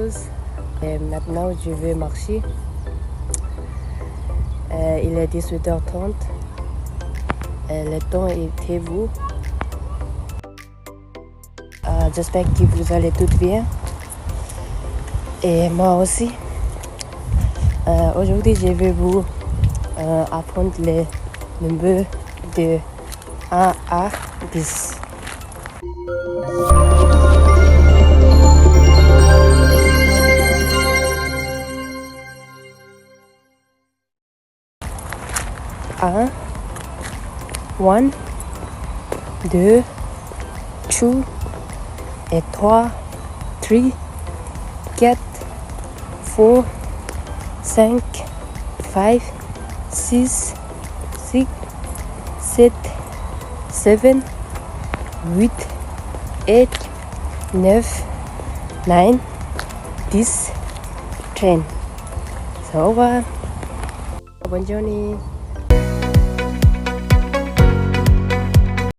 pause. Et maintenant, je vais marcher. Il est 18h30. Le temps était beau. J'espère que vous allez tous bien. Et moi aussi. Aujourd'hui, je vais vous apprendre les numéros de 1 à 10. Un, 2, 3, 4, 5, 6, 7, 8, 9, 10. So, au revoir. Bonne journée.